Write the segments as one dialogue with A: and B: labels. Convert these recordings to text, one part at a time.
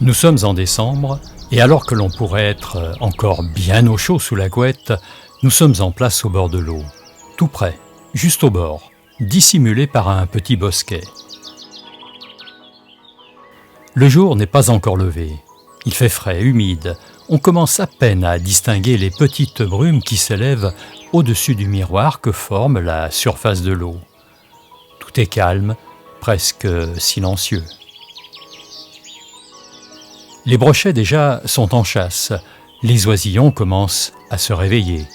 A: Nous sommes en décembre, et alors que l'on pourrait être encore bien au chaud sous la couette, nous sommes en place au bord de l'eau, tout près, juste au bord, dissimulé par un petit bosquet. Le jour n'est pas encore levé. Il fait frais, humide. On commence à peine à distinguer les petites brumes qui s'élèvent au-dessus du miroir que forme la surface de l'eau. Tout est calme, presque silencieux. Les brochets déjà sont en chasse. Les oisillons commencent à se réveiller.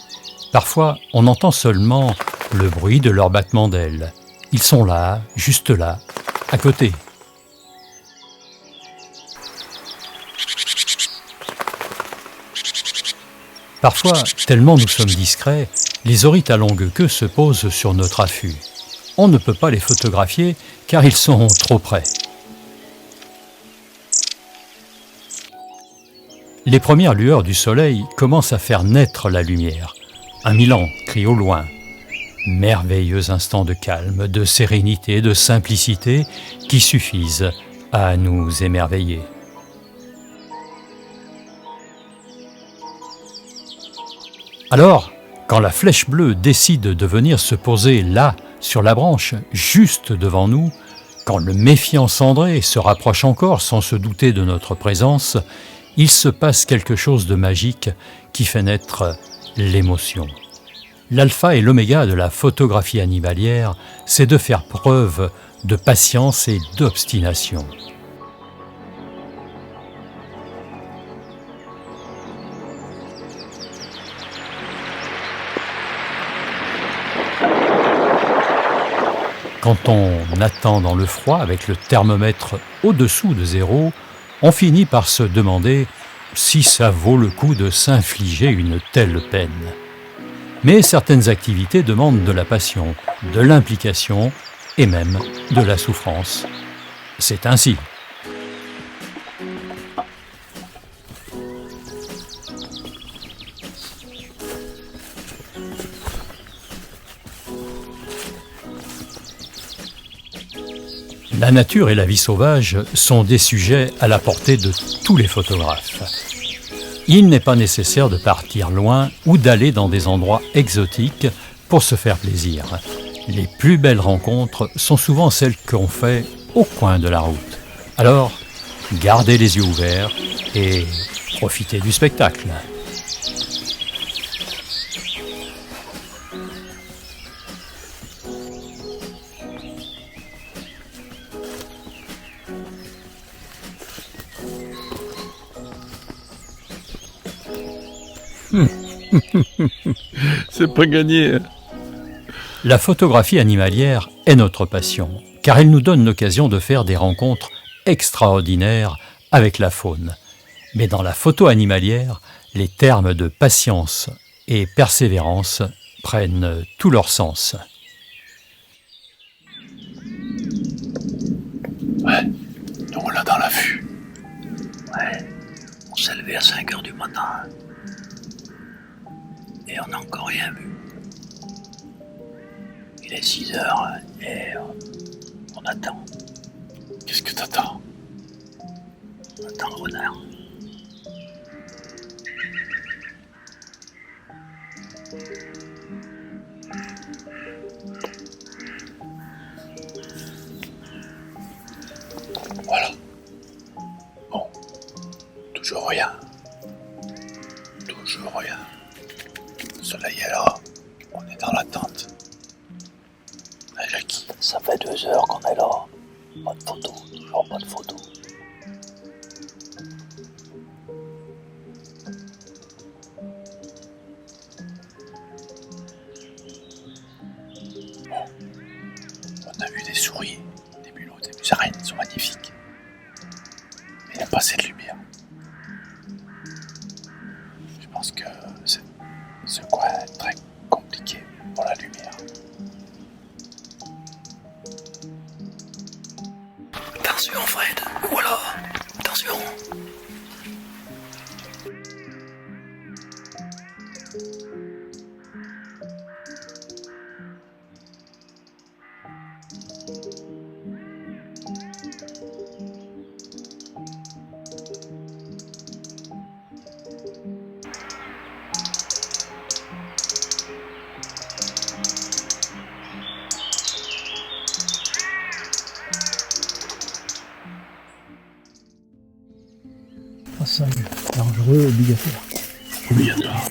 A: Parfois, on entend seulement le bruit de leurs battements d'ailes. Ils sont là, juste là, à côté. Parfois, tellement nous sommes discrets, les orites à longue queue se posent sur notre affût. On ne peut pas les photographier car ils sont trop près. Les premières lueurs du soleil commencent à faire naître la lumière. Un milan crie au loin. Merveilleux instants de calme, de sérénité, de simplicité qui suffisent à nous émerveiller. Alors, quand la flèche bleue décide de venir se poser là, sur la branche, juste devant nous, quand le méfiant cendré se rapproche encore sans se douter de notre présence, il se passe quelque chose de magique qui fait naître l'émotion. L'alpha et l'oméga de la photographie animalière, c'est de faire preuve de patience et d'obstination. Quand on attend dans le froid avec le thermomètre au-dessous de zéro, on finit par se demander si ça vaut le coup de s'infliger une telle peine. Mais certaines activités demandent de la passion, de l'implication et même de la souffrance. C'est ainsi. La nature et la vie sauvage sont des sujets à la portée de tous les photographes. Il n'est pas nécessaire de partir loin ou d'aller dans des endroits exotiques pour se faire plaisir. Les plus belles rencontres sont souvent celles qu'on fait au coin de la route. Alors, gardez les yeux ouverts et profitez du spectacle.
B: C'est pas gagné.
A: La photographie animalière est notre passion, car elle nous donne l'occasion de faire des rencontres extraordinaires avec la faune. Mais dans la photo animalière, les termes de patience et persévérance prennent tout leur sens.
C: Ouais, nous on l'a dans l'affût. Ouais, on s'est levé à 5h du matin. Et on n'a encore rien vu. Il est 6h et on attend.
B: Qu'est-ce que t'attends?
C: On attend le renard.
B: Voilà. Bon, toujours rien. Toujours rien. Le soleil est là. On est dans l'attente. Hey, Jackie.
C: Ça fait 2 heures qu'on est là. Pas de photo, toujours pas de photo.
B: On a vu des souris, des mulots, des musaraignes, ils sont magnifiques. Mais il n'y a pas assez de lumière. Je pense que ce coin est très compliqué pour la lumière.
C: Attention Fred, voilà, attention.
D: passage dangereux obligatoire.
C: Obligatoire.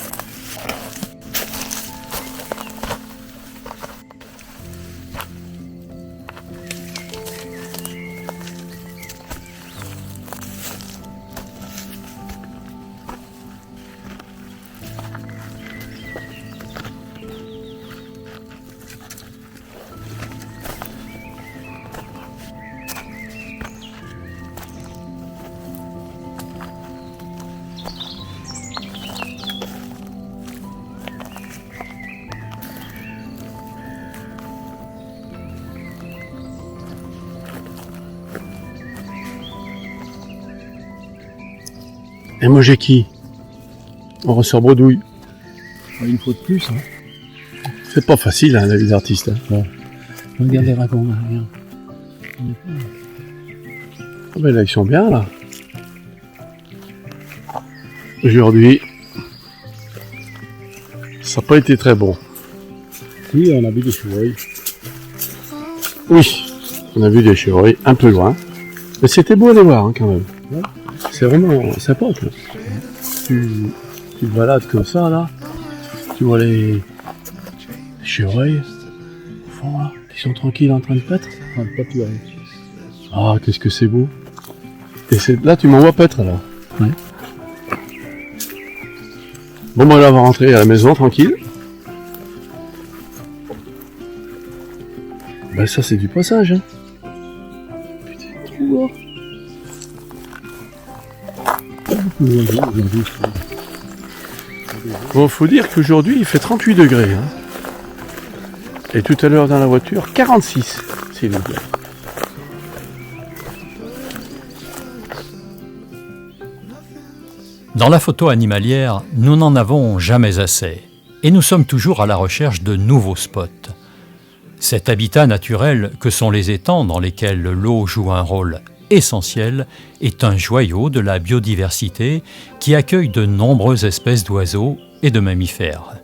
C: Et moi j'ai qui? On ressort bredouille.
D: Une fois de plus, hein.
C: C'est pas facile hein, la vie d'artiste. Hein.
D: Regarde les racons là, regarde.
C: Ah ben là ils sont bien là. Aujourd'hui, ça n'a pas été très bon.
D: Oui, on a vu des chevreuils.
C: Oui, on a vu des chevreuils un peu loin. Mais c'était beau à les voir hein, quand même.
D: Ouais.
C: C'est vraiment sympa. Quoi. Tu te balades comme ça là. Tu vois les chevreuils au fond là. Ils sont tranquilles en train de paître.
D: On n'a pas pu aller.
C: Ah, qu'est-ce que c'est beau. Et là, tu m'envoies paître là.
D: Ouais.
C: Bon, moi là, on va rentrer à la maison tranquille. Ben ça, c'est du passage. Hein. Putain, trop beau.
D: Aujourd'hui,
C: Bon, faut dire qu'aujourd'hui, il fait 38 degrés. Hein. Et tout à l'heure dans la voiture, 46, s'il vous plaît.
A: Dans la photo animalière, nous n'en avons jamais assez, et nous sommes toujours à la recherche de nouveaux spots. Cet habitat naturel que sont les étangs dans lesquels l'eau joue un rôle essentiel est un joyau de la biodiversité qui accueille de nombreuses espèces d'oiseaux et de mammifères.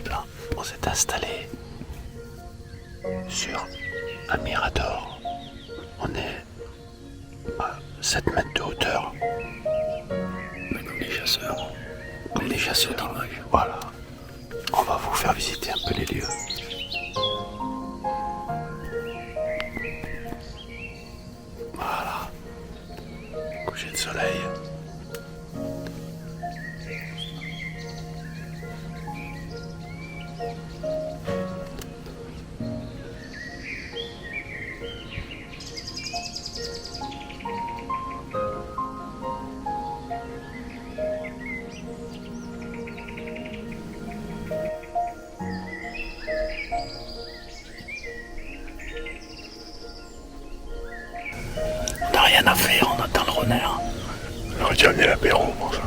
C: Là, on s'est installé sur un mirador. On est à 7 mètres de hauteur. Comme les chasseurs. Comme les chasseurs d'images. Voilà. On va vous faire visiter un peu les lieux. Voilà. Coucher de soleil. On n'a rien à faire, on attend le renard. On aurait dû amener l'apéro pour ça.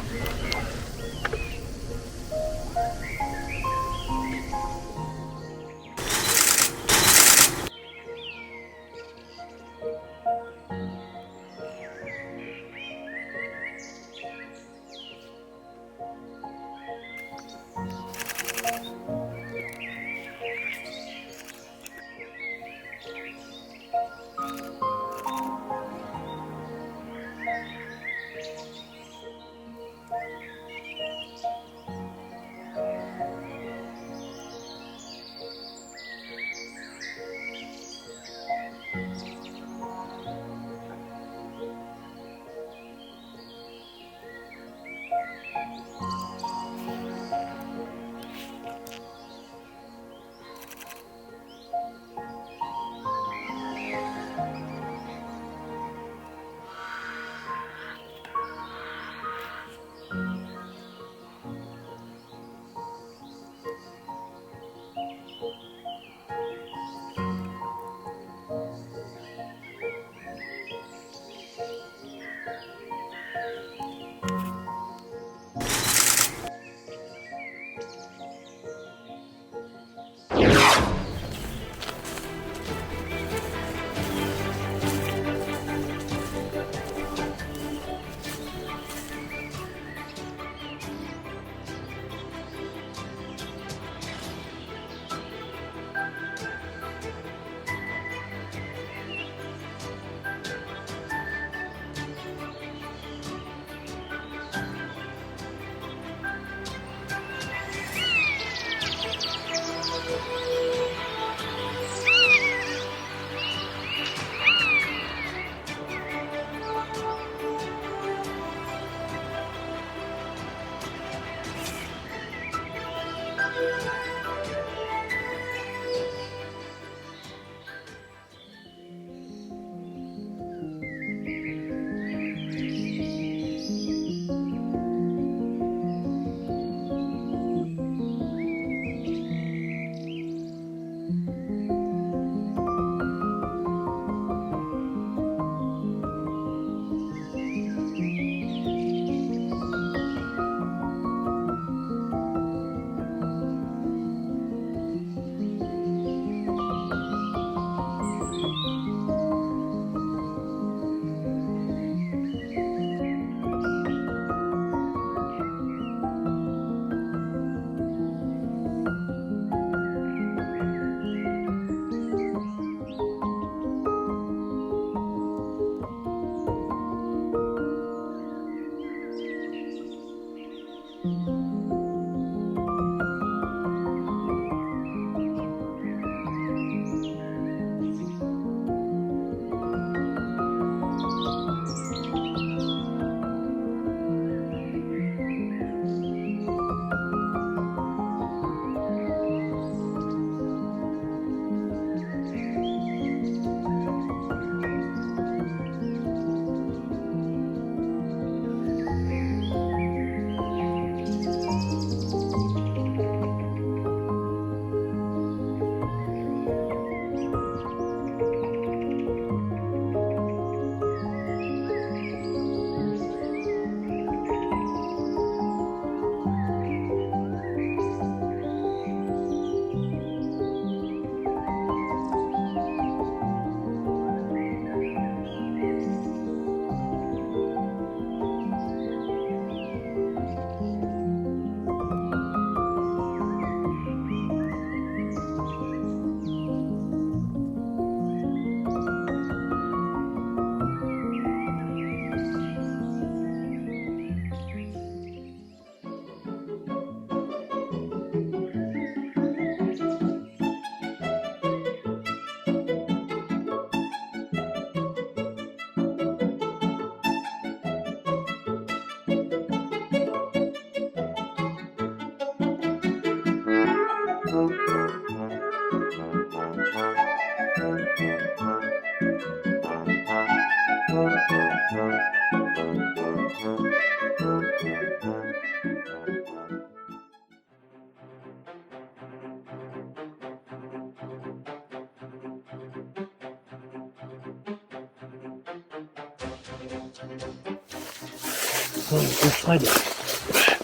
C: Fred,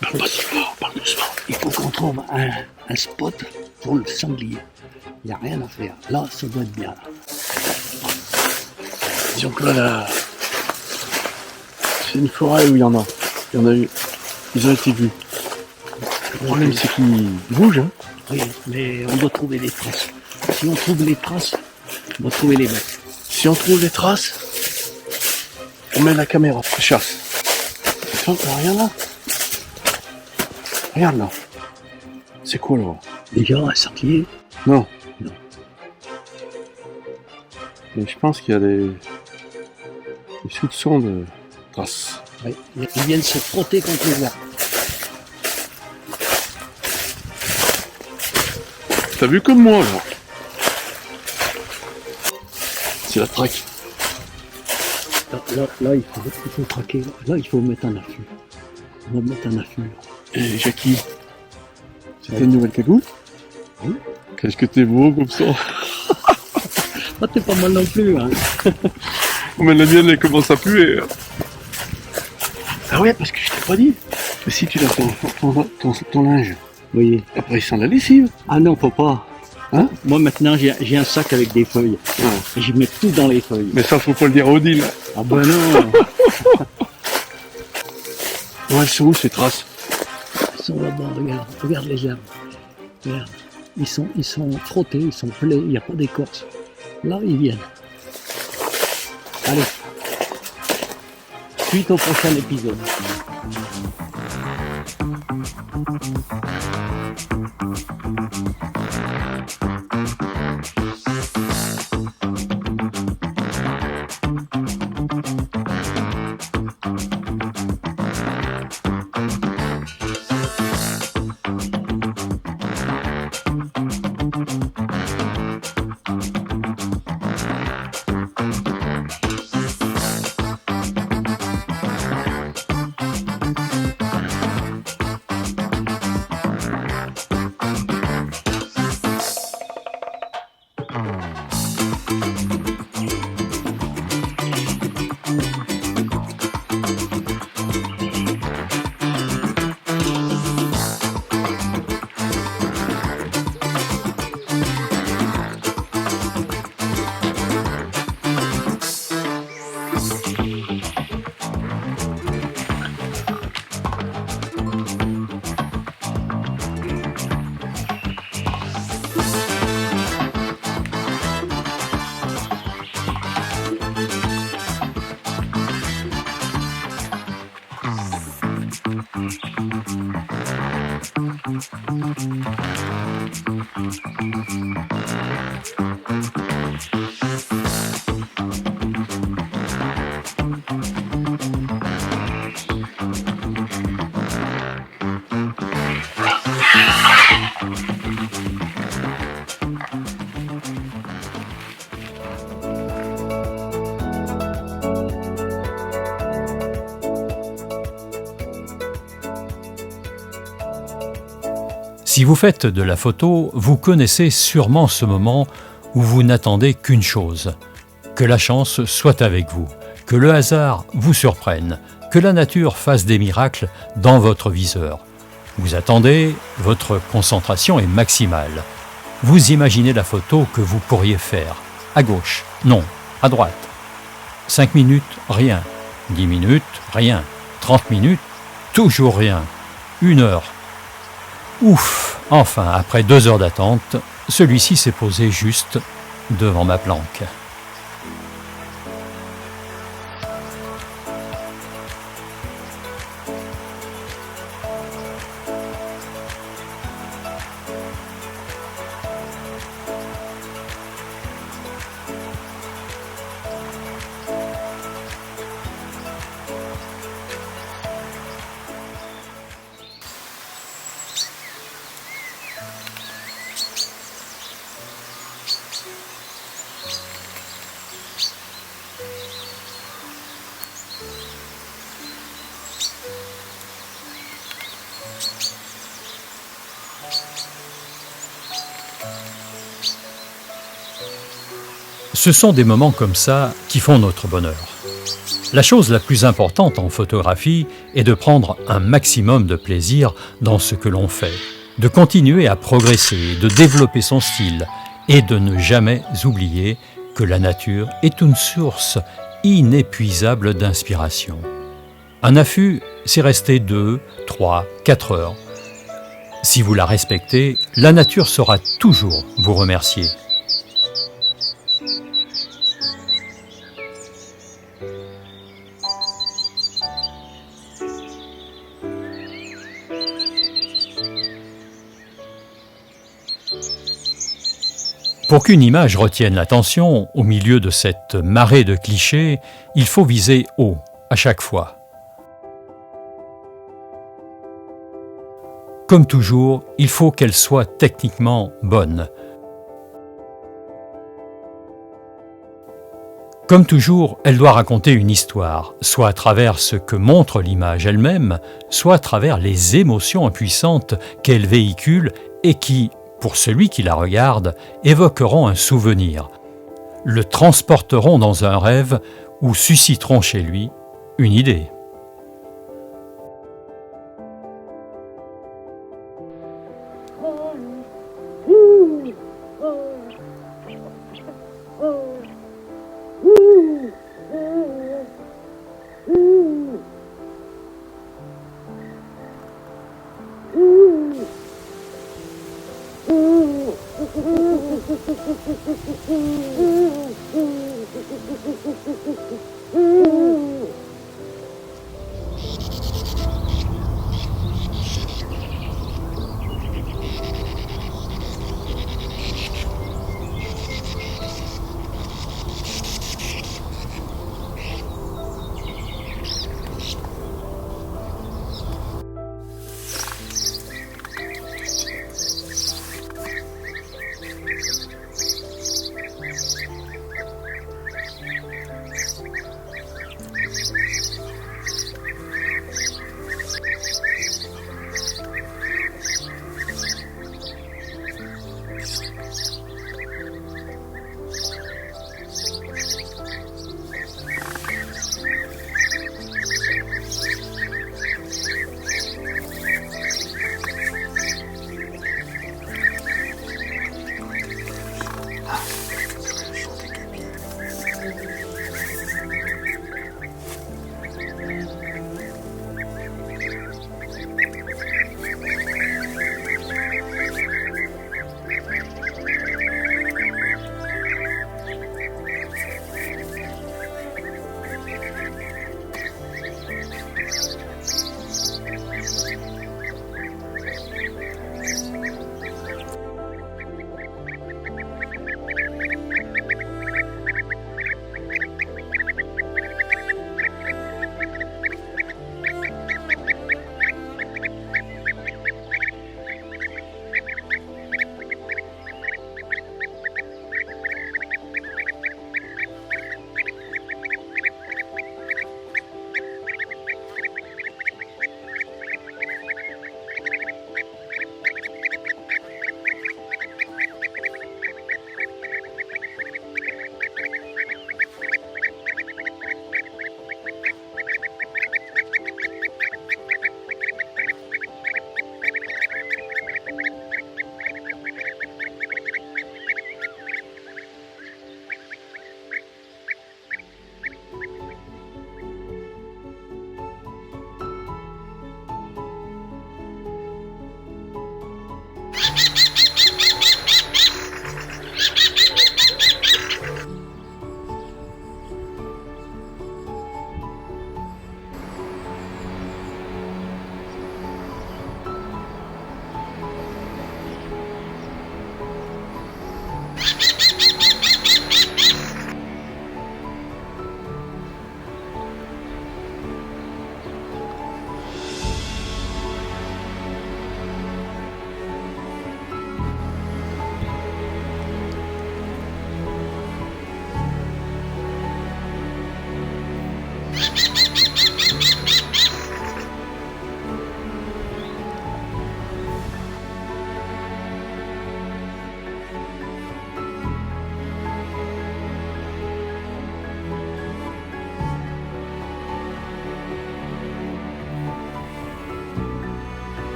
C: parle pas si fort, parle doucement. Il faut qu'on trouve un spot pour le sanglier. Il n'y a rien à faire. Là, ça doit être bien. Là.
B: Disons que là, c'est une forêt où il y en a. Il y en a eu. Ils ont été vus. Le problème, c'est qu'ils bougent. Hein.
C: Oui, mais on doit trouver les traces. Si on trouve les traces, on va trouver les bêtes.
B: Si on trouve les traces, on met la caméra de chasse. Attends, regarde là. Regarde là. C'est quoi là?
C: Déjà, un sanglier.
B: Non.
C: Non.
B: Mais je pense qu'il y a des soupçons de traces.
C: Oui, ils viennent se frotter contre les arbres.
B: T'as vu comme moi là? C'est la traque.
C: Là, il faut traquer. Là, il faut mettre un affût. On va mettre un affût.
B: Et Jackie, c'était une nouvelle cagoule?
C: Oui.
B: Qu'est-ce que t'es beau comme ça?
C: Ah, t'es pas mal non plus, hein.
B: Mais la mienne elle commence à puer. Ah ouais, parce que je t'ai pas dit. Mais si tu laves ton linge,
C: Oui.
B: après il sent la lessive.
C: Ah non, faut pas.
B: Hein?
C: Moi, maintenant, j'ai un sac avec des feuilles.
B: Ouais.
C: Et j'y mets tout dans les feuilles.
B: Mais ça, faut pas le dire à Odile.
C: Ah ben non.
B: Ouais, elles sont où ces traces?
C: Ils sont là-bas, regarde. Regarde les arbres. Regarde. Ils sont frottés, ils sont pleins, il n'y a pas d'écorce. Là, ils viennent. Allez. Suite au prochain épisode.
A: Si vous faites de la photo, vous connaissez sûrement ce moment où vous n'attendez qu'une chose, que la chance soit avec vous, que le hasard vous surprenne, que la nature fasse des miracles dans votre viseur. Vous attendez, votre concentration est maximale. Vous imaginez la photo que vous pourriez faire. À gauche, non, à droite. 5 minutes, rien. 10 minutes, rien. 30 minutes, toujours rien. 1 heure. Ouf, enfin, après 2 heures d'attente, celui-ci s'est posé juste devant ma planque. Ce sont des moments comme ça qui font notre bonheur. La chose la plus importante en photographie est de prendre un maximum de plaisir dans ce que l'on fait, de continuer à progresser, de développer son style et de ne jamais oublier que la nature est une source inépuisable d'inspiration. Un affût, c'est rester 2, 3, 4 heures. Si vous la respectez, la nature saura toujours vous remercier. Pour qu'une image retienne l'attention, au milieu de cette marée de clichés, il faut viser haut, à chaque fois. Comme toujours, il faut qu'elle soit techniquement bonne. Comme toujours, elle doit raconter une histoire, soit à travers ce que montre l'image elle-même, soit à travers les émotions puissantes qu'elle véhicule et qui, pour celui qui la regarde, évoqueront un souvenir, le transporteront dans un rêve ou susciteront chez lui une idée.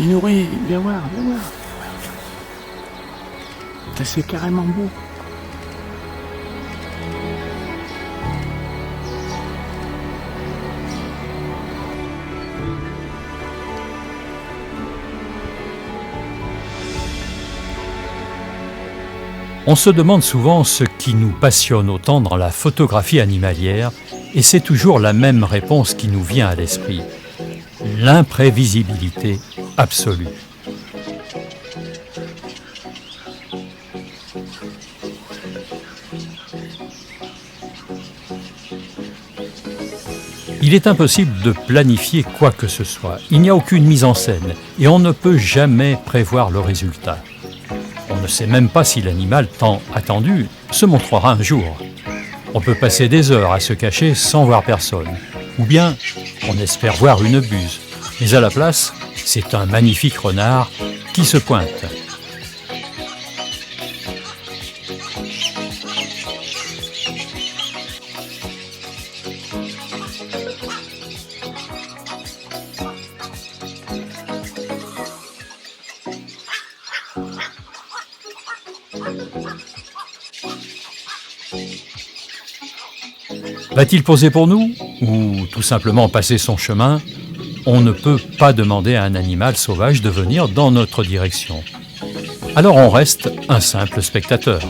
C: Il nourrit, viens voir, viens voir. C'est carrément beau.
A: On se demande souvent ce qui nous passionne autant dans la photographie animalière, et c'est toujours la même réponse qui nous vient à l'esprit: l'imprévisibilité absolue. Il est impossible de planifier quoi que ce soit. Il n'y a aucune mise en scène et on ne peut jamais prévoir le résultat. On ne sait même pas si l'animal tant attendu se montrera un jour. On peut passer des heures à se cacher sans voir personne. Ou bien, on espère voir une buse. Mais à la place, c'est un magnifique renard qui se pointe. Va-t-il poser pour nous ou tout simplement passer son chemin? On ne peut pas demander à un animal sauvage de venir dans notre direction. Alors on reste un simple spectateur.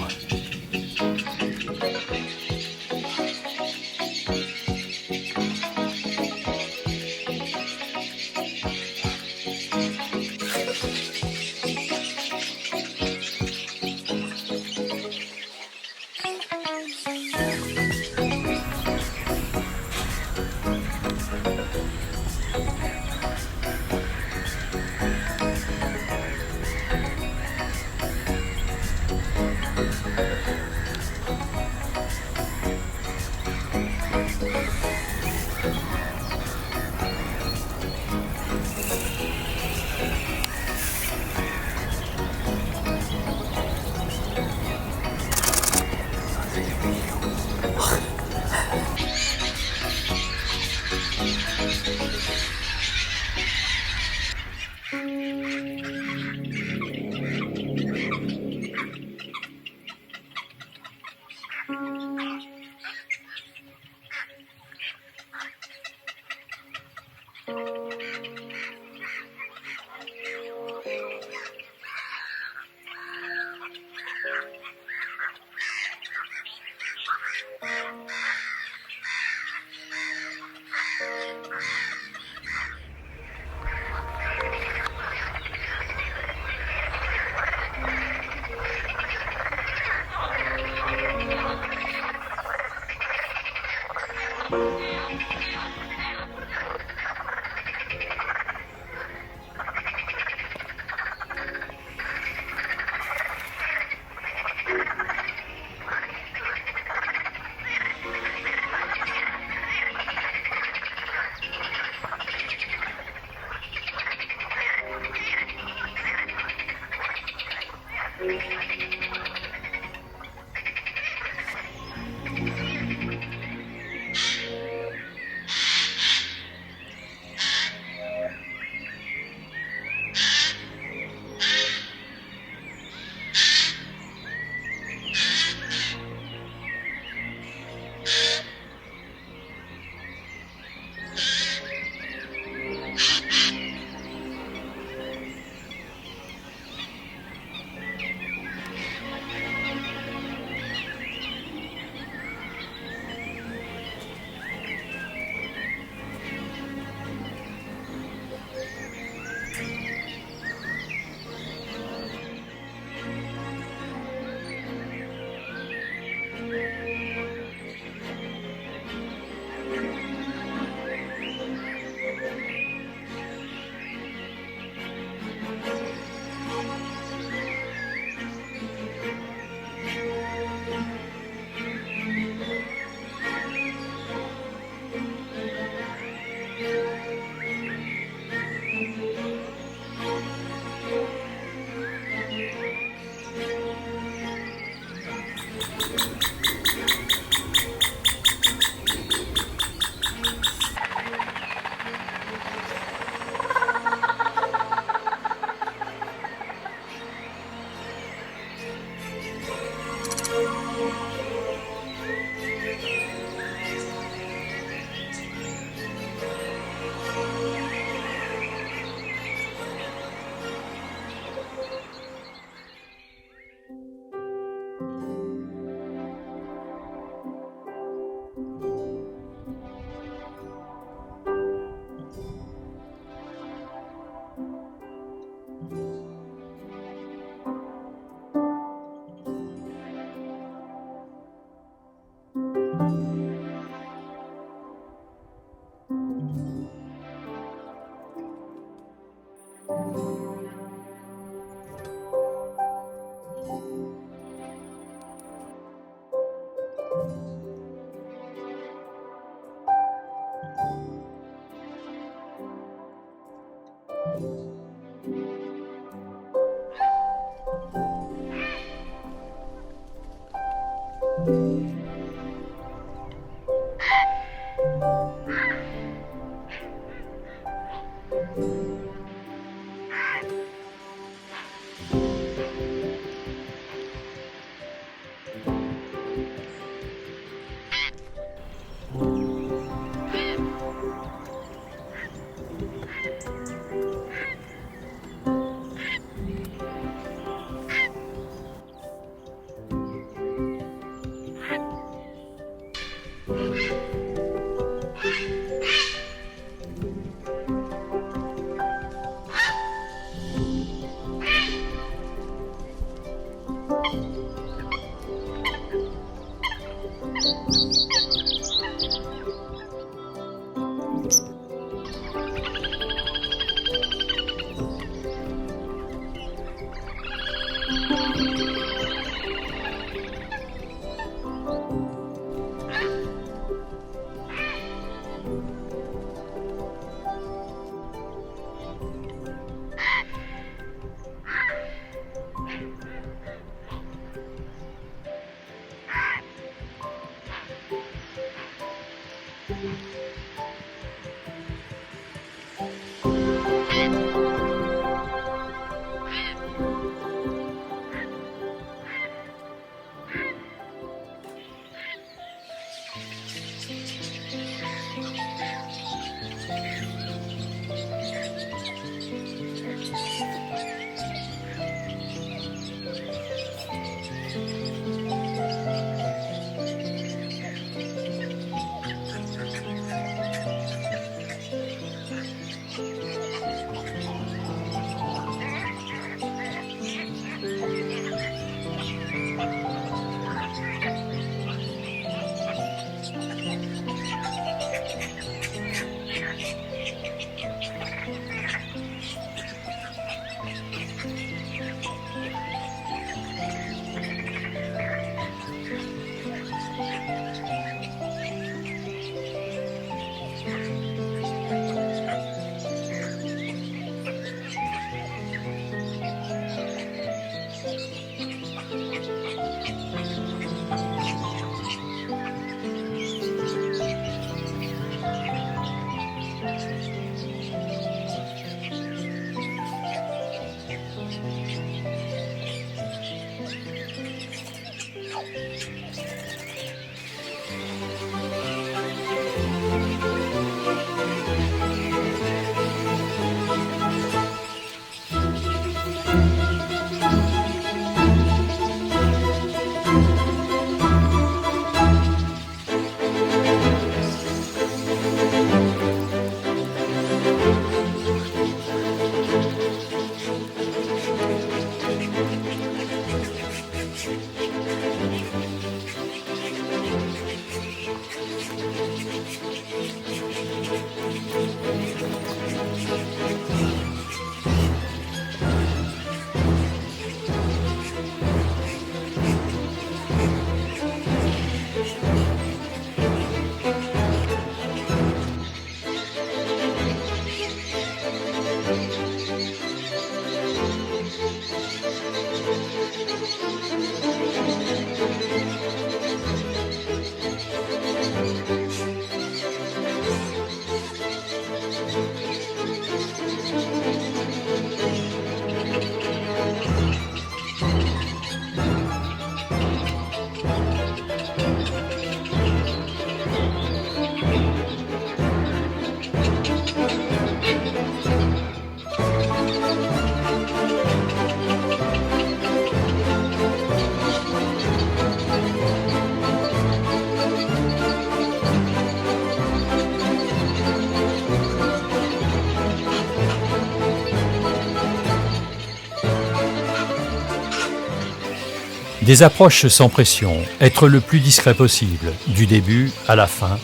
A: Des approches sans pression, être le plus discret possible, du début à la fin.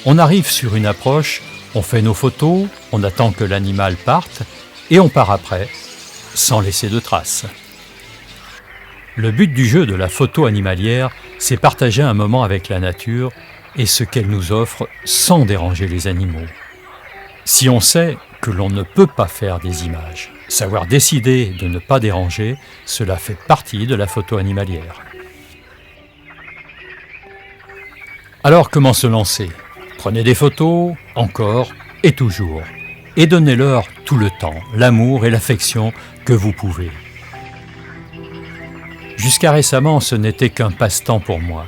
A: On arrive sur une approche, on fait nos photos, on attend que l'animal parte et on part après, sans laisser de traces. Le but du jeu de la photo animalière, c'est partager un moment avec la nature et ce qu'elle nous offre sans déranger les animaux. Si on sait que l'on ne peut pas faire des images, savoir décider de ne pas déranger, cela fait partie de la photo animalière. Alors comment se lancer? Prenez des photos, encore et toujours, et donnez-leur tout le temps, l'amour et l'affection que vous pouvez. Jusqu'à récemment, ce n'était qu'un passe-temps pour moi.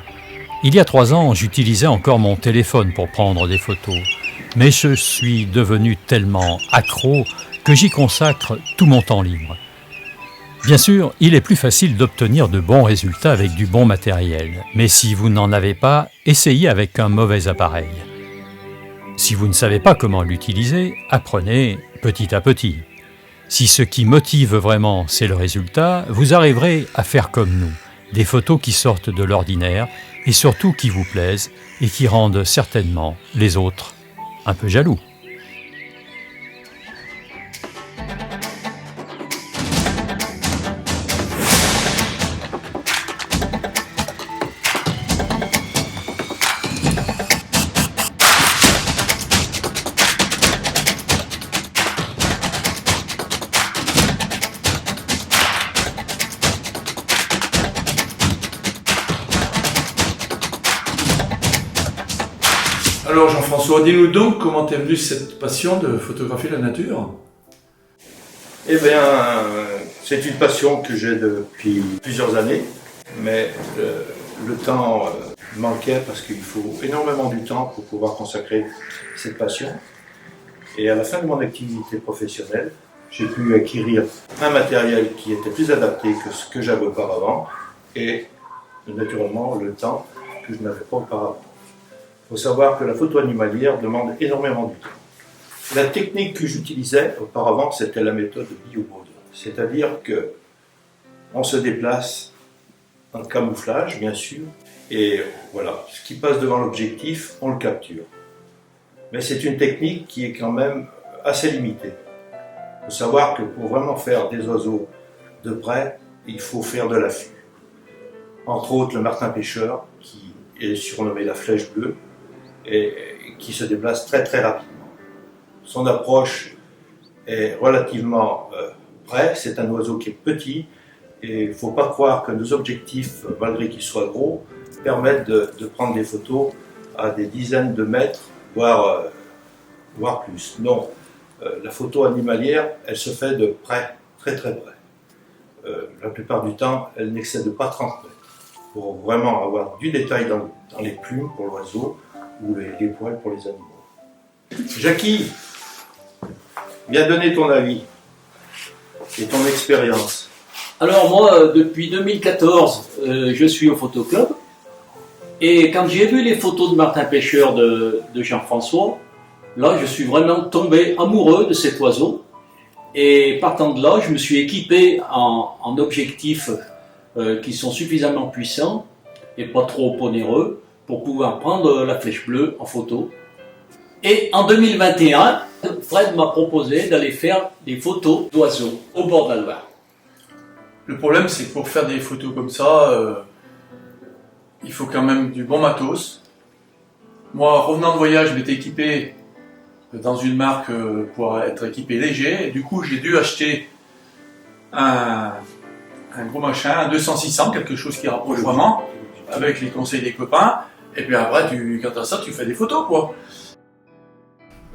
A: Il y a 3 ans, j'utilisais encore mon téléphone pour prendre des photos, mais je suis devenu tellement accro que j'y consacre tout mon temps libre. Bien sûr, il est plus facile d'obtenir de bons résultats avec du bon matériel, mais si vous n'en avez pas, essayez avec un mauvais appareil. Si vous ne savez pas comment l'utiliser, apprenez petit à petit. Si ce qui motive vraiment, c'est le résultat, vous arriverez à faire comme nous, des photos qui sortent de l'ordinaire et surtout qui vous plaisent et qui rendent certainement les autres un peu jaloux.
E: Alors Jean-François, dis-nous donc comment t'es venu cette passion de photographier la nature?
C: Eh bien, c'est une passion que j'ai depuis plusieurs années, mais le temps manquait parce qu'il faut énormément du temps pour pouvoir consacrer cette passion. Et à la fin de mon activité professionnelle, j'ai pu acquérir un matériel qui était plus adapté que ce que j'avais auparavant et naturellement le temps que je n'avais pas auparavant. Il faut savoir que la photo animalière demande énormément du temps. La technique que j'utilisais auparavant, c'était la méthode biomode. C'est-à-dire que on se déplace en camouflage, bien sûr, et voilà, ce qui passe devant l'objectif, on le capture. Mais c'est une technique qui est quand même assez limitée. Il faut savoir que pour vraiment faire des oiseaux de près, il faut faire de l'affût. Entre autres, le martin pêcheur, qui est surnommé la flèche bleue, et qui se déplace très très rapidement. Son approche est relativement près, c'est un oiseau qui est petit, et il ne faut pas croire que nos objectifs, malgré qu'ils soient gros, permettent de prendre des photos à des dizaines de mètres, voire plus. Non, la photo animalière, elle se fait de près, très très près. La plupart du temps, elle n'excède pas 30 mètres, pour vraiment avoir du détail dans les plumes pour l'oiseau, ou les poils pour les animaux. Jackie, viens donner ton avis et ton expérience.
F: Alors moi, depuis 2014, je suis au photoclub. Et quand j'ai vu les photos de Martin Pêcheur de Jean-François, là, je suis vraiment tombé amoureux de cet oiseau. Et partant de là, je me suis équipé en objectifs qui sont suffisamment puissants et pas trop onéreux pour pouvoir prendre la flèche bleue en photo. Et en 2021, Fred m'a proposé d'aller faire des photos d'oiseaux au bord de la Loire.
E: Le problème, c'est que pour faire des photos comme ça, il faut quand même du bon matos. Moi, revenant de voyage, je m'étais équipé dans une marque pour être équipé léger. Et du coup, j'ai dû acheter un gros machin, un 200-600, quelque chose qui rapproche vraiment, avec les conseils des copains. Et puis après, quand tu as ça, tu fais des photos, quoi.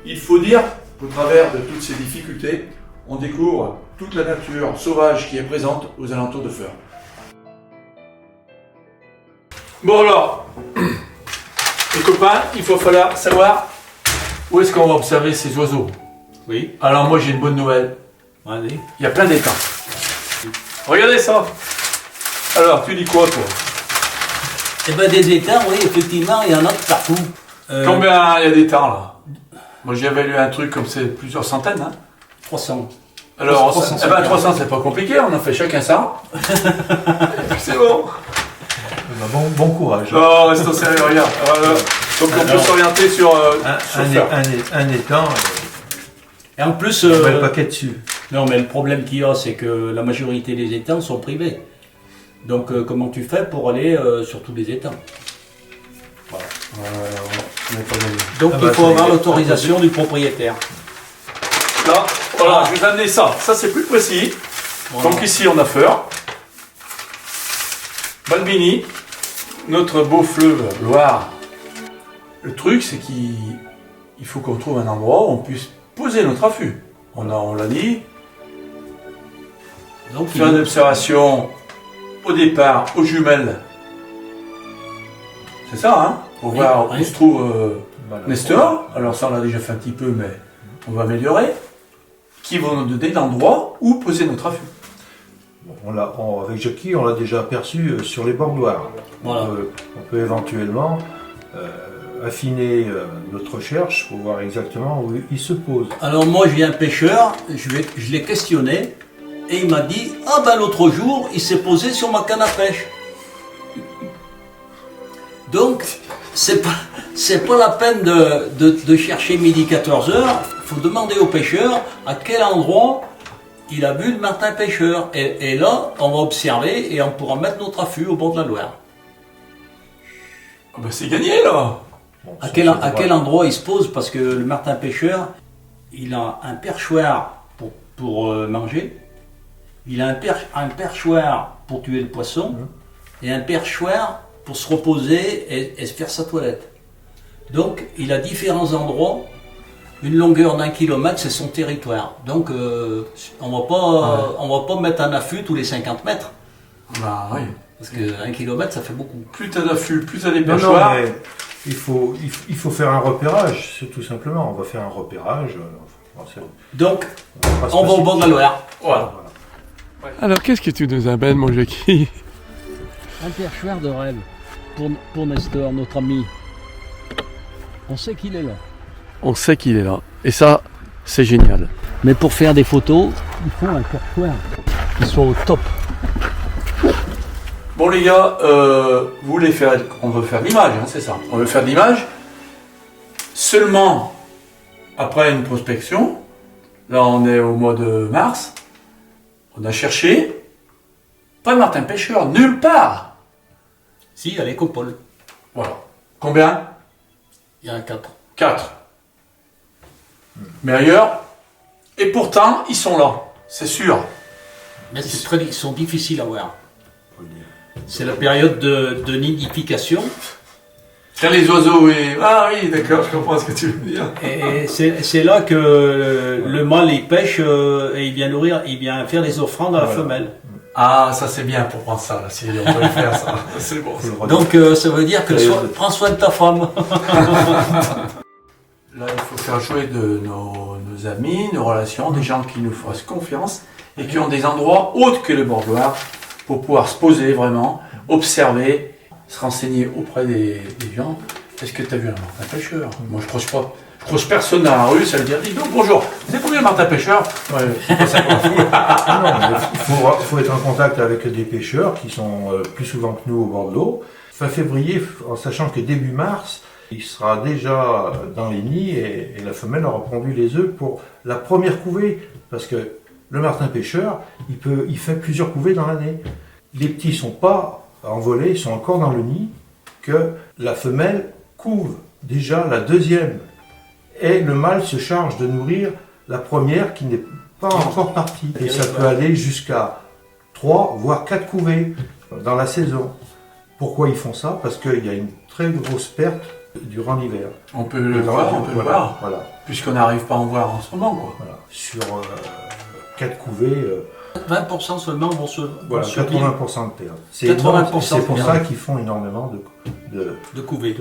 E: Il faut dire qu'au travers de toutes ces difficultés, on découvre toute la nature sauvage qui est présente aux alentours de Feurs. Bon alors, les copains, il va falloir savoir où est-ce qu'on va observer ces oiseaux.
F: Oui.
E: Alors moi, j'ai une bonne nouvelle.
F: Allez.
E: Il y a plein d'étangs. Regardez ça. Alors, tu dis quoi, toi?
F: Eh ben des étangs, oui, effectivement, il y en a partout.
E: Combien il y a d'étangs, là? Moi, j'avais lu un truc comme c'est plusieurs centaines, hein?
F: 300.
E: Alors,
F: 300,
E: eh ben, 300, c'est pas compliqué, on en fait chacun ça. C'est bon.
C: Bon courage.
E: Non, reste au sérieux, regarde. Donc, on peut s'orienter sur
C: Un étang,
F: Et en plus,
C: on met le paquet dessus.
F: non, mais le problème qu'il y a, c'est que la majorité des étangs sont privés. Donc, comment tu fais pour aller sur tous les étangs? Voilà. Donc, il faut avoir l'autorisation du propriétaire.
E: Là, voilà, je vais vous amener ça. Ça, c'est plus précis.
F: Voilà.
E: Donc, ici, on a Feurs, Balbini, notre beau fleuve Loire, Le truc, c'est qu'il faut qu'on trouve un endroit où on puisse poser notre affût. On l'a dit. Donc, faire une observation au départ aux jumelles. C'est ça, hein? Pour voir où se trouve Nestor. Alors ça, on l'a déjà fait un petit peu, mais on va améliorer. Qui vont nous donner l'endroit où poser notre affût.
C: Avec Jackie, on l'a déjà aperçu sur les bordoirs.
F: Voilà.
C: On peut éventuellement affiner notre recherche pour voir exactement où il se pose.
F: Alors moi j'ai un pêcheur, je l'ai questionné et il m'a dit « Ah ben l'autre jour il s'est posé sur ma canne à pêche ». Donc c'est pas la peine de chercher midi 14h, il faut demander au pêcheur à quel endroit il a vu le Martin pêcheur. Et là on va observer et on pourra mettre notre affût au bord de la Loire.
E: Oh ben c'est gagné là.
F: Bon, à quel endroit il se pose, parce que le Martin pêcheur, il a un perchoir pour manger, il a un perchoir pour tuer le poisson, et un perchoir pour se reposer et se faire sa toilette. Donc il a différents endroits, une longueur d'1 kilomètre, c'est son territoire. Donc on va pas mettre un affût tous les 50 mètres.
E: Bah oui.
F: Parce que 1 kilomètre, ça fait beaucoup.
E: Plus t'as d'affût, plus t'as des perchoirs.
C: Non, mais il faut faire un repérage, c'est tout simplement. On va faire un repérage.
F: Donc, on va au bord de la Loire.
E: Voilà.
B: Alors, qu'est-ce que tu nous amènes, mon Jackie?
D: Un perchoir de rêve pour Nestor, notre ami. On sait qu'il est là.
B: On sait qu'il est là. Et ça, c'est génial.
D: Mais pour faire des photos, il faut un perchoir qui soit au top.
E: Bon les gars, on veut faire de l'image, hein, c'est ça. On veut faire de l'image. Seulement après une prospection, là on est au mois de mars, on a cherché, pas de Martin pêcheur, nulle part.
F: Si, à l'Écopole.
E: Voilà. Combien?
F: Il y en a 4.
E: 4. Mais ailleurs, et pourtant ils sont là, c'est sûr.
F: Mais ils sont difficiles à voir. C'est la période de nidification.
E: Tiens les oiseaux, oui. Ah oui, d'accord, je comprends ce que tu veux dire.
F: Et c'est là que le mâle il pêche et il vient nourrir, il vient faire des offrandes à la femelle.
E: Ah, ça c'est bien pour prendre ça, là, si on peut le faire ça. C'est bon.
F: Donc ça veut dire que prends soin de ta femme.
E: Là, il faut faire jouer de nos amis, nos relations, des gens qui nous fassent confiance et qui ont des endroits autres que le bordoir pour pouvoir se poser vraiment, observer, se renseigner auprès des gens. Est-ce que tu as vu un Martin pêcheur? Moi, je croise pas. Je croise personne dans la rue, ça veut dire, dis donc, bonjour, vous avez vu un Martin pêcheur? Ouais, c'est pas ça qu'on fout.
C: Non, il faut être en contact avec des pêcheurs qui sont plus souvent que nous au bord de l'eau. Fin février, en sachant que début mars, il sera déjà dans les nids et la femelle aura pondu les œufs pour la première couvée. Parce que le Martin pêcheur, il fait plusieurs couvées dans l'année. Les petits ne sont pas envolés, ils sont encore dans le nid, que la femelle couve déjà la deuxième. Et le mâle se charge de nourrir la première qui n'est pas encore partie. Et ça peut aller jusqu'à 3, voire 4 couvées dans la saison. Pourquoi ils font ça? Parce qu'il y a une très grosse perte durant l'hiver.
E: On peut le voir,
C: Voilà.
E: Puisqu'on n'arrive pas à en voir en ce moment, quoi.
C: Voilà. Sur 4 couvées,
F: 20% seulement vont se
C: voilà, 80% de perte. C'est
F: 80%,
C: c'est pour ça qu'ils font énormément
F: de couvées.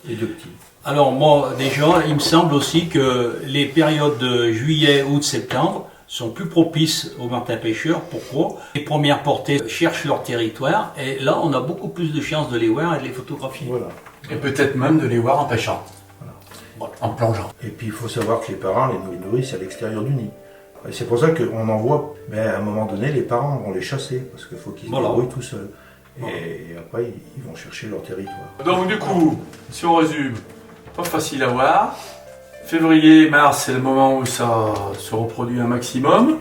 C: Et de petits.
F: Alors moi, déjà, il me semble aussi que les périodes de juillet, août, septembre sont plus propices aux martins pêcheurs. Pourquoi? Les premières portées cherchent leur territoire et là, on a beaucoup plus de chances de les voir et de les photographier.
C: Voilà.
E: Et peut-être même de les voir en pêchant.
C: Voilà.
E: En plongeant.
C: Et puis il faut savoir que les parents les nourrissent à l'extérieur du nid. Et c'est pour ça qu'on envoie, mais à un moment donné, les parents vont les chasser, parce qu'il faut qu'ils se débrouillent tout seuls. Et après, ils vont chercher leur territoire.
E: Donc du coup, si on résume, pas facile à voir. Février, mars, c'est le moment où ça se reproduit un maximum.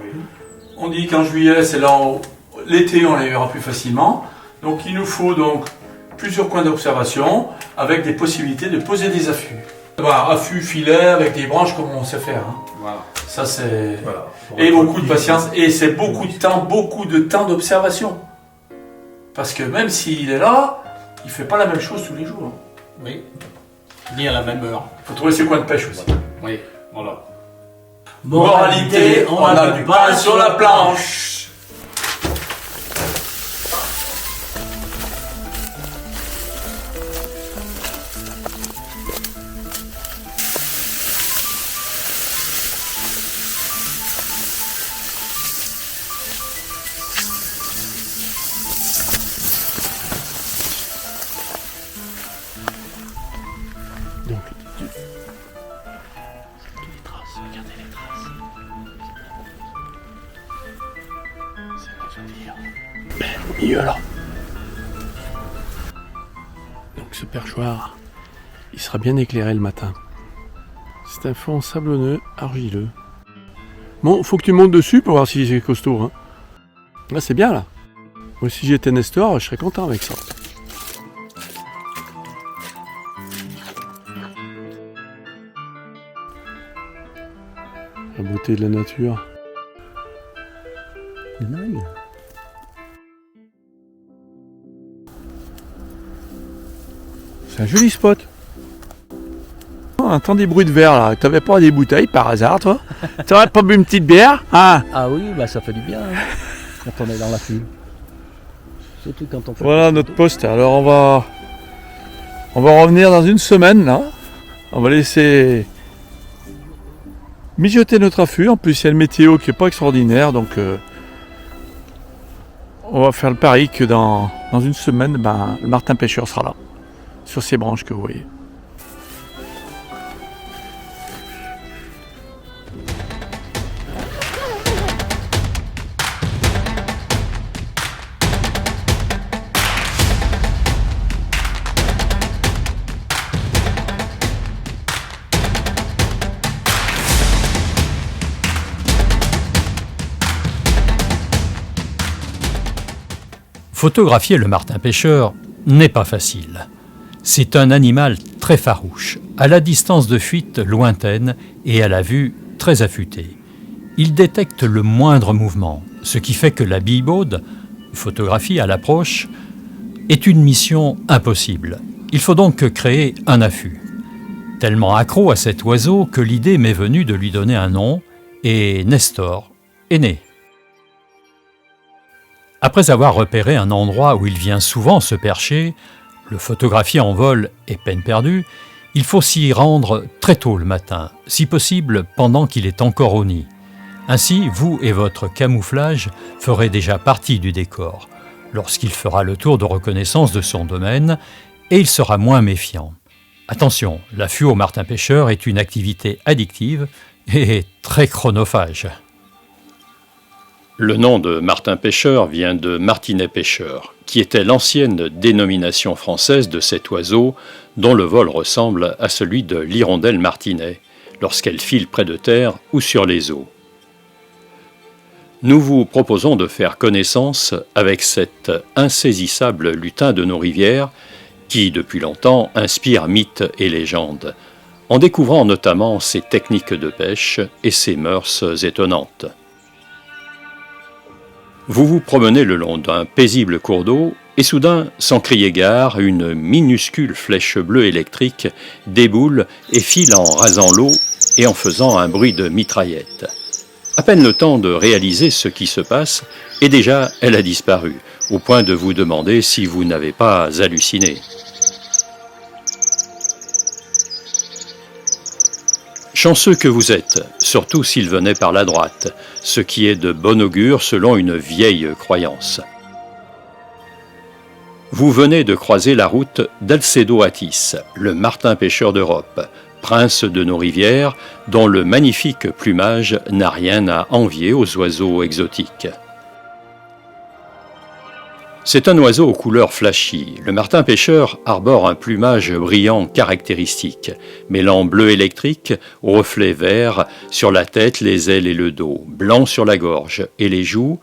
E: On dit qu'en juillet, c'est là où l'été, on les verra plus facilement. Donc il nous faut donc plusieurs coins d'observation avec des possibilités de poser des affûts. Voilà, affût, filet, avec des branches comme on sait faire. Hein. Voilà. Ça c'est...
C: Voilà.
E: Et beaucoup de patience. Et c'est beaucoup de temps d'observation. Parce que même s'il est là, il ne fait pas la même chose tous les jours.
F: Oui. Ni à la même heure.
E: Il faut trouver ses coins de pêche aussi.
F: Oui, voilà.
E: Moralité, on a du pain sur la planche.
B: Donc,
C: Les traces, regardez les traces. C'est notre dire. Ben, au milieu là.
B: donc ce perchoir, il sera bien éclairé le matin. C'est un fond sablonneux, argileux. Bon, faut que tu montes dessus pour voir si c'est costaud. Hein. Là, c'est bien là. Moi, si j'étais Nestor, je serais content avec ça. La beauté de la nature. C'est dingue. C'est un joli spot. On entend des bruits de verre là. T'avais pas des bouteilles par hasard, toi? T'aurais pas bu une petite bière? Hein?
D: Ah oui, bah ça fait du bien hein, quand on est dans l'affût. Surtout quand on fait.
B: Voilà notre poste. Alors on va revenir dans une semaine là. On va laisser mijoter notre affût. En plus il y a le météo qui est pas extraordinaire, donc on va faire le pari que dans une semaine, le martin pêcheur sera là, sur ces branches que vous voyez.
A: Photographier le martin pêcheur n'est pas facile. C'est un animal très farouche, à la distance de fuite lointaine et à la vue très affûtée. Il détecte le moindre mouvement, ce qui fait que la billebaude, photographie à l'approche, est une mission impossible. Il faut donc créer un affût. Tellement accro à cet oiseau que l'idée m'est venue de lui donner un nom, et Nestor est né. Après avoir repéré un endroit où il vient souvent se percher, le photographier en vol est peine perdue, il faut s'y rendre très tôt le matin, si possible pendant qu'il est encore au nid. Ainsi, vous et votre camouflage ferez déjà partie du décor, lorsqu'il fera le tour de reconnaissance de son domaine, et il sera moins méfiant. Attention, l'affût au martin pêcheur est une activité addictive et très chronophage. Le nom de martin pêcheur vient de martinet pêcheur, qui était l'ancienne dénomination française de cet oiseau dont le vol ressemble à celui de l'hirondelle martinet, lorsqu'elle file près de terre ou sur les eaux. Nous vous proposons de faire connaissance avec cet insaisissable lutin de nos rivières qui, depuis longtemps, inspire mythes et légendes, en découvrant notamment ses techniques de pêche et ses mœurs étonnantes. Vous vous promenez le long d'un paisible cours d'eau et soudain, sans crier gare, une minuscule flèche bleue électrique déboule et file en rasant l'eau et en faisant un bruit de mitraillette. À peine le temps de réaliser ce qui se passe, et déjà elle a disparu, au point de vous demander si vous n'avez pas halluciné. Chanceux que vous êtes, surtout s'il venait par la droite, ce qui est de bon augure selon une vieille croyance. Vous venez de croiser la route d'Alcedo Attis, le martin pêcheur d'Europe, prince de nos rivières, dont le magnifique plumage n'a rien à envier aux oiseaux exotiques. C'est un oiseau aux couleurs flashy. Le martin pêcheur arbore un plumage brillant caractéristique, mêlant bleu électrique aux reflets verts sur la tête, les ailes et le dos, blanc sur la gorge et les joues,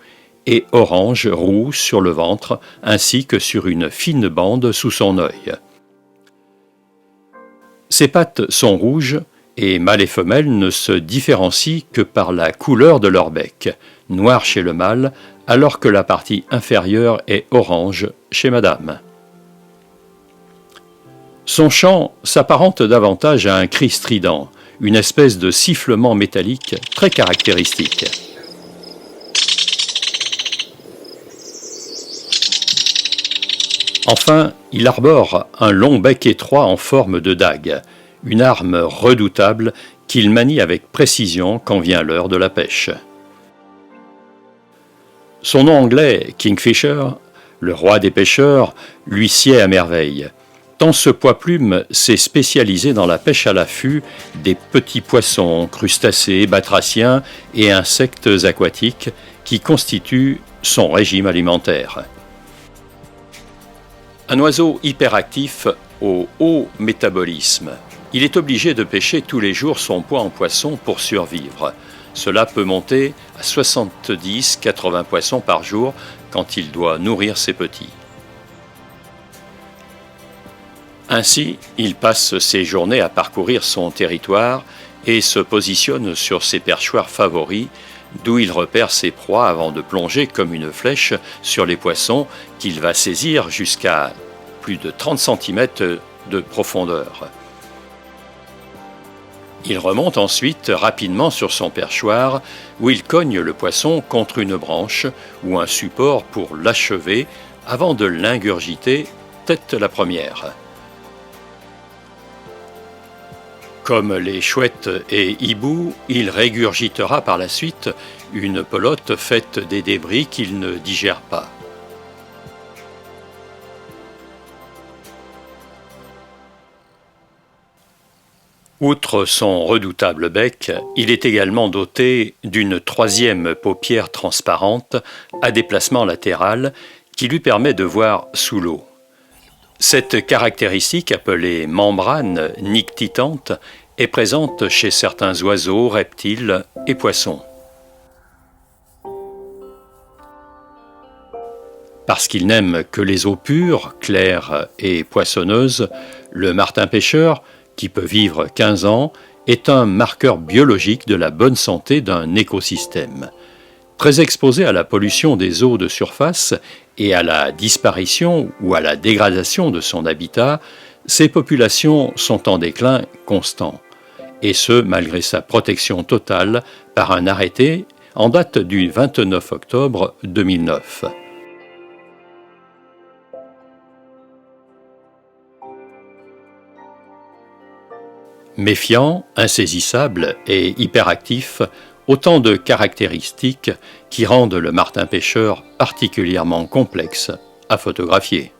A: et orange roux sur le ventre, ainsi que sur une fine bande sous son œil. Ses pattes sont rouges et mâles et femelles ne se différencient que par la couleur de leur bec, noir chez le mâle, alors que la partie inférieure est orange chez madame. Son chant s'apparente davantage à un cri strident, une espèce de sifflement métallique très caractéristique. Enfin, il arbore un long bec étroit en forme de dague, une arme redoutable qu'il manie avec précision quand vient l'heure de la pêche. Son nom anglais, Kingfisher, le roi des pêcheurs, lui sied à merveille, tant ce poids-plume s'est spécialisé dans la pêche à l'affût des petits poissons, crustacés, batraciens et insectes aquatiques qui constituent son régime alimentaire. Un oiseau hyperactif au haut métabolisme. Il est obligé de pêcher tous les jours son poids en poissons pour survivre. Cela peut monter à 70-80 poissons par jour quand il doit nourrir ses petits. Ainsi, il passe ses journées à parcourir son territoire et se positionne sur ses perchoirs favoris, d'où il repère ses proies avant de plonger comme une flèche sur les poissons qu'il va saisir jusqu'à plus de 30 cm de profondeur. Il remonte ensuite rapidement sur son perchoir où il cogne le poisson contre une branche ou un support pour l'achever avant de l'ingurgiter tête la première. Comme les chouettes et hiboux, il régurgitera par la suite une pelote faite des débris qu'il ne digère pas. Outre son redoutable bec, il est également doté d'une troisième paupière transparente à déplacement latéral qui lui permet de voir sous l'eau. Cette caractéristique, appelée membrane nictitante, est présente chez certains oiseaux, reptiles et poissons. Parce qu'il n'aime que les eaux pures, claires et poissonneuses, le martin-pêcheur, qui peut vivre 15 ans, est un marqueur biologique de la bonne santé d'un écosystème. Très exposé à la pollution des eaux de surface et à la disparition ou à la dégradation de son habitat, ces populations sont en déclin constant, et ce malgré sa protection totale par un arrêté en date du 29 octobre 2009. Méfiant, insaisissable et hyperactif, autant de caractéristiques qui rendent le martin-pêcheur particulièrement complexe à photographier.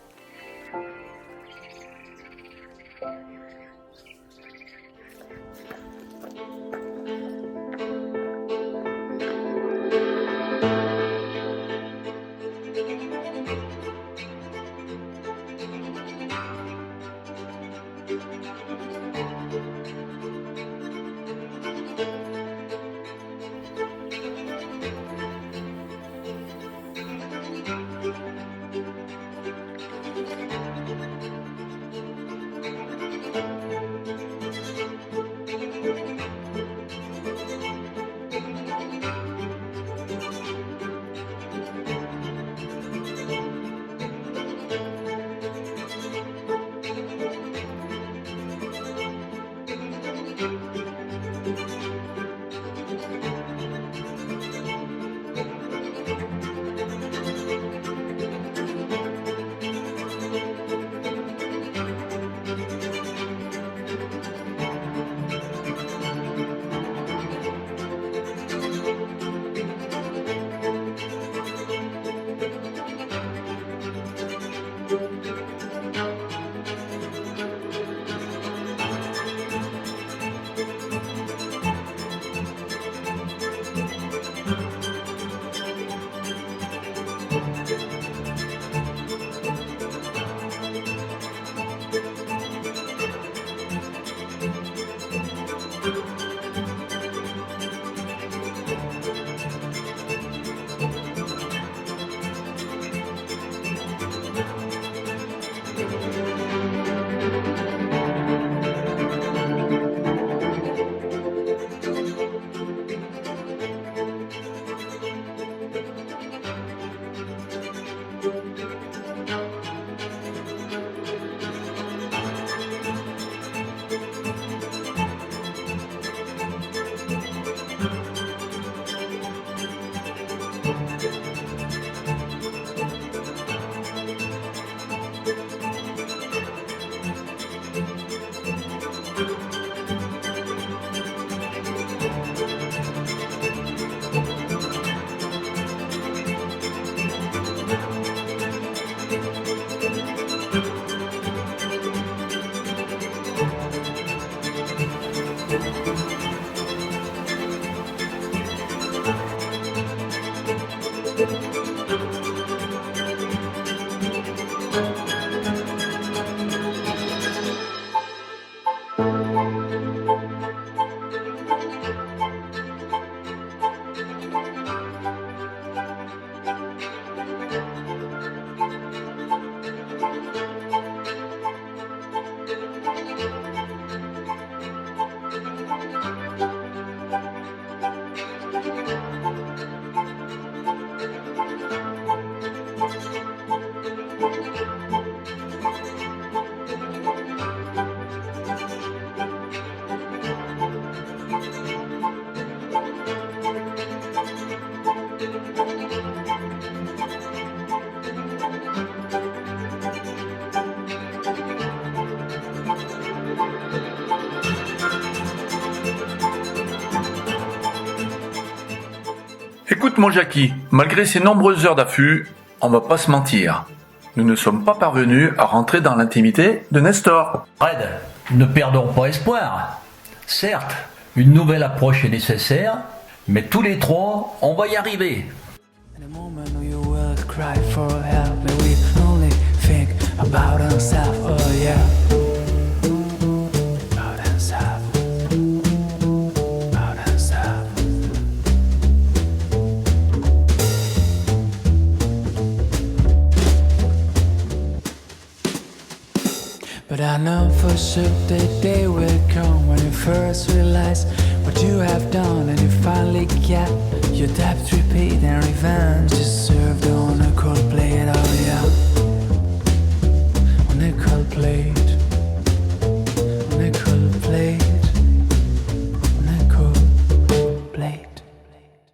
G: Écoute mon Jackie, malgré ces nombreuses heures d'affût, on va pas se mentir. Nous ne sommes pas parvenus à rentrer dans l'intimité de Nestor.
H: Fred, ne perdons pas espoir. Certes, une nouvelle approche est nécessaire, mais tous les trois, on va y arriver.
I: In a moment you will cry for help, and we only think about ourselves, oh yeah. About ourselves. About ourselves. But I know for sure the day will come when you first realize what you have done, and you finally get your debt repaid and revenge is served on a cold plate. Oh